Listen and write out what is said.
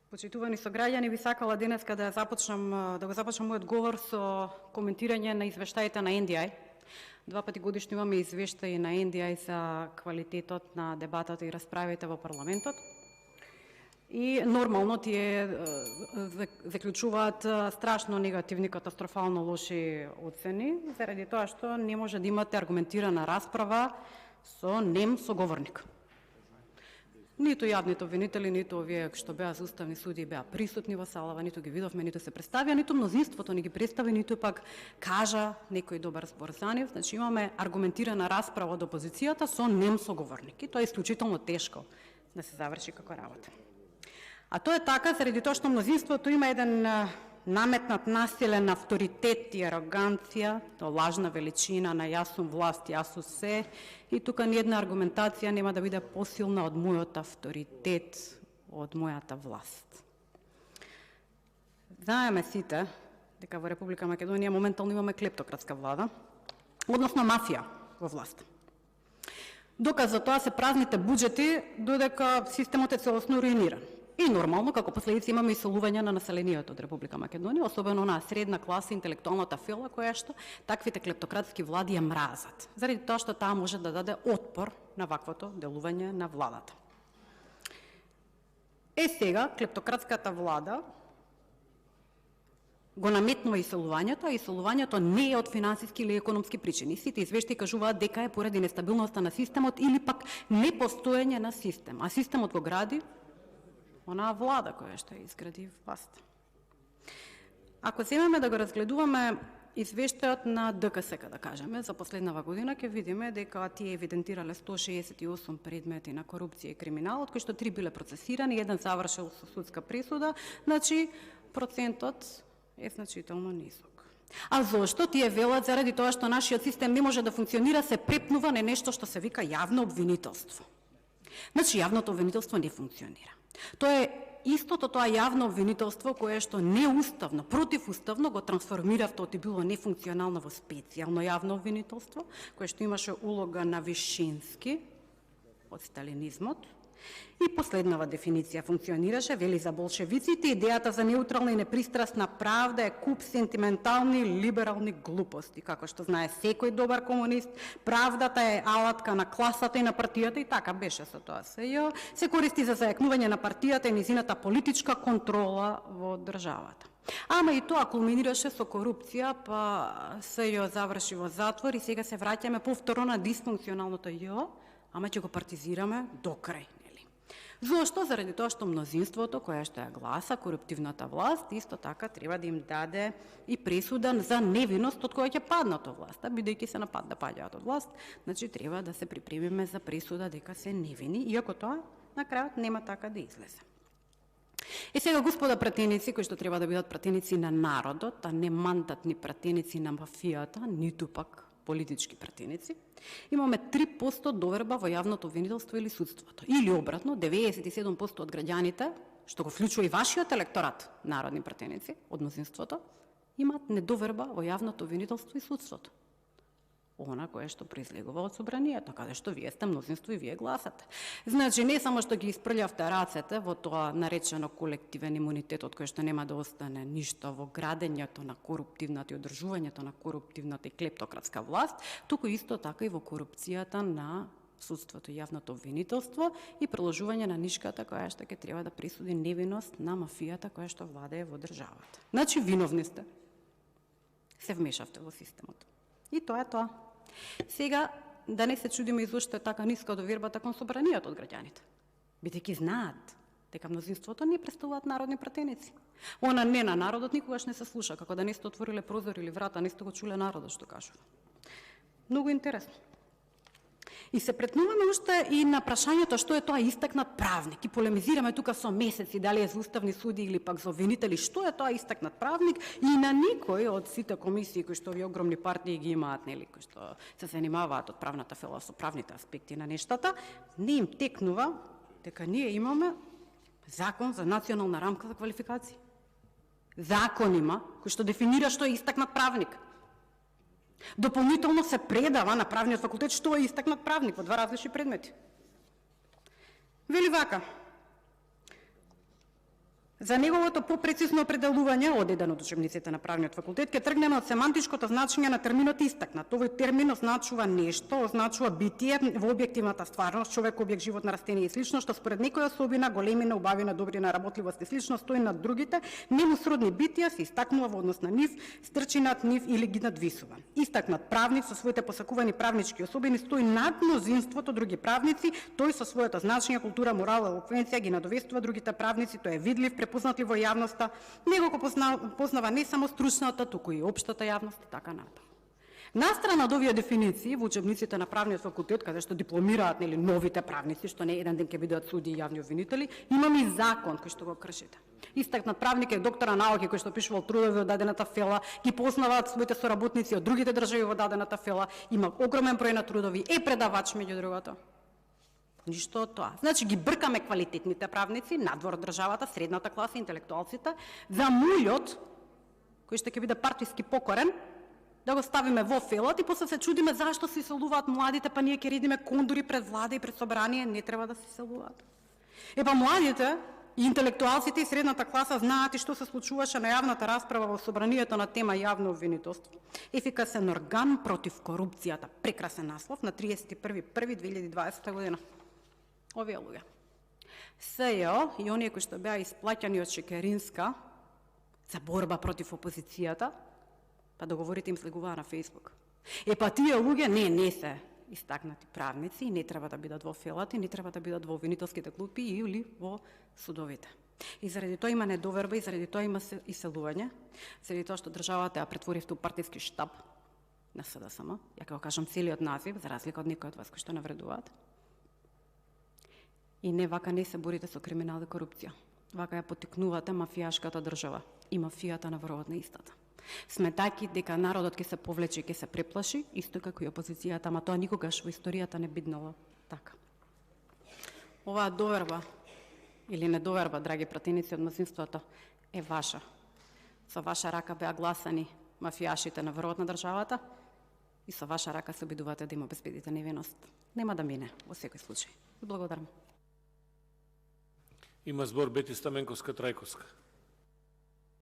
Почитувани сограѓани, би сакала денеска да го започнам мојот говор со коментирање на извештаите на NDI. 2 пати годишно имаме извештаи на NDI за квалитетот на дебатата и расправите во парламентот. И нормално тие заклучуваат страшно негативни, катастрофално лоши оцени, заради тоа што не може да имате аргументирана расправа со нем соговорник. Ниту јавните обвинители, ниту овие што беа за уставни судии беа присутни во салава, ниту ги видовме, ниту се представија, ниту мнозинството не ги представи, ниту пак кажа некој добар збор за нив. Значи имаме аргументирана расправа од опозицијата со нем соговорник. И тоа е исклучително тешко да се заврши како работа. А тоа е така заради тоа што мнозинството има еден наметнат насилен авторитет и ароганција, тоа лажна величина на јас сум власт, јас сум се, и тука ниедна аргументација нема да биде посилна од мојот авторитет, од мојата власт. Знаеме сите дека во Република Македонија моментално имаме клептократска влада, односно мафија во власт. Доказ за тоа се празните буџети, додека системот е целосно руиниран. И нормално, како последица имаме иселување на населението од Република Македонија, особено на средна класа, интелектуалната фила, која што таквите клептократски влади ја мразат, заради тоа што таа може да даде отпор на ваквото делување на владата. Сега, клептократската влада го наметнува иселувањето, а иселувањето не е од финансиски или економски причини. Сите извештаи кажуваат дека е поради нестабилноста на системот или пак непостоење на систем, а системот го гради онаа влада која што ја изгради власт. Ако земеме да го разгледуваме извештајот на ДКСК, да кажеме, за последнава година, ќе видиме дека тие евидентирале 168 предмети на корупција и криминал, од кои што 3 биле процесирани, еден завршил со судска присуда, значи процентот е значително нисок. А зошто? Тие велат заради тоа што нашиот систем не може да функционира, се препнува на нешто што се вика јавно обвинителство. Значи јавното обвинителство не функционира. Тоа е истото тоа јавно обвинителство кое што неуставно, противуставно го трансформиравте од било нефункционално во специјално јавно обвинителство, кое што имаше улога на Вишински од сталинизмот. И последнава дефиниција функционираше, вели за болшевиците, идејата за неутрална и непристрасна правда е куп сентиментални либерални глупости. Како што знае секој добар комунист, правдата е алатка на класата и на партијата, и така беше со тоа СЈ. Се користи за зајакнување на партијата и низината политичка контрола во државата. Ама и тоа кулминираше со корупција, па СЈ заврши во затвор и сега се враќаме повторно на дисфункционалното Ј, ама ќе го партизираме до крај. Зошто? Заради тоа што мнозинството, која што ја гласа, коруптивната власт, исто така треба да им даде и пресуда за невиност од која ќе паднат од власта, бидејќи се да паѓаат од власт, значи треба да се припремиме за пресуда дека се невини, иако тоа на крајот нема така да излезе. И сега, господа пратеници, кои што треба да бидат пратеници на народот, а не мандатни пратеници на мафијата, ниту пак политички пратеници, имаме 3% доверба во јавното обвинителство или судството. Или обратно, 97% од граѓаните, што го вклучува и вашиот електорат, народни пратеници, од мнозинството, имаат недоверба во јавното обвинителство и судството. Она кое што произлегува од собранието, каде што вие сте мнозинство и вие гласате. Значи, не само што ги испрљавте рацете во тоа наречено колективен имунитет, од кој што нема да остане ништо во градењето на коруптивната и одржувањето на коруптивната и клептократска власт, туку исто така и во корупцијата на судството и јавното обвинителство и приложување на нишката која што ќе треба да присуди невиност на мафијата која што владее во државата. Значи, виновни сте. Се вмешавте во системот. И тоа е тоа. Сега, да не се чудиме зошто е така ниска довербата кон собранието од граѓаните. Бидејќи знаат дека мнозинството не представуваат народни пратеници. Она не на народот никогаш не се слуша, како да не сте отвориле прозор или врата, не сте го чуле народот што кажува. Многу интересно. И се претнуваме уште и на прашањето што е тоа истакнат правник. И полемизираме тука со месеци, дали е за уставни суди или пак за обвинители, што е тоа истакнат правник, и на никој од сите комисии кои што овие огромни партии ги имаат, нели, кои што се занимаваат од правната фила со правните аспекти на нештата, не им текнува дека ние имаме закон за национална рамка за квалификации. Закон има кој што дефинира што е истакнат правник. Дополнително се предава на правниот факултет што е истакнат правник во 2 различни предмети. Вели вака: За неговото попрецизно определување од еден од учебниците на правниот факултет ќе тргнеме од семантичкото значење на терминот истакнат. Овој термин означува нешто, означува битие во објективната стварност, човек, објект, живот на растение и слично, што според некоја особина, големина, убавина, добрина, работливост и слично стои над другите, нему сродни битија се истакнува во однос на нив, стрчи над нив или ги надвисува. Истакнат правник со своите посакувани правнички особини стои над мнозинството други правници, тој со своето значење, култура, морал, елоквенција ги надовестува другите правници, тој е видлив, препознатливо јавноста, него го познава не само стручната, туку и општата јавност и така натаму. Настрана од овие дефиниции во учебниците на правниот факултет, каде што дипломираат новите правници, што не еден ден ќе бидат суди и јавни обвинители, имаме и закон кој што го кршите. Истакнат правник е доктора науки кој што пишувал трудови од дадената фела, ги познаваат своите соработници од другите држави во дадената фела, има огромен број на трудови, е предавач меѓу другото. Ништо од тоа. Значи ги бркаме квалитетните правници, надвор од државата, средната класа, интелектуалците, за муљот, кој што ќе биде партиски покорен, да го ставиме во фелот и после се чудиме зашто се иселуваат младите, па ние ќе редиме кондури пред влада и пред собрание, не треба да се иселуваат. Епа младите и интелектуалците и средната класа знаат и што се случуваше на јавната расправа во собранието на тема јавно обвинителство. Ефикасен орган против корупцијата. Прекрасен наслов на 31.1.2020 година. Овие луѓе. СЈО и оние кои што беа исплаќани од Шекеринска за борба против опозицијата, па договорите им слегуваа на Фејсбук. Епа тие луѓе не се истакнати правници, не треба да бидат во фелати, не треба да бидат во обвинителските клупи или во судовите. И заради тоа има недоверба, и заради тоа има иселување, заради тоа што државата ја претворивте у партиски штаб на СДСМ, ја ќе го кажам целиот назив, за разлика од некои од вас кои што навредуваат. И не вака не се борите со криминал и корупција. Вака ја потикнувате мафијашката држава и мафијата на врвот на истата. Сметајќи дека народот ќе се повлече и ќе се преплаши, исто како и опозицијата, ама тоа никогаш во историјата не биднало така. Оваа доверба или недоверба, драги пратеници од мнозинството, е ваша. Со ваша рака беа гласани мафијашите на врвот на државата и со ваша рака се обидувате да им обезбедите невиност. Нема да мине во секој случај. Благодарам. Има збор Бети Стаменковска-Трајковска.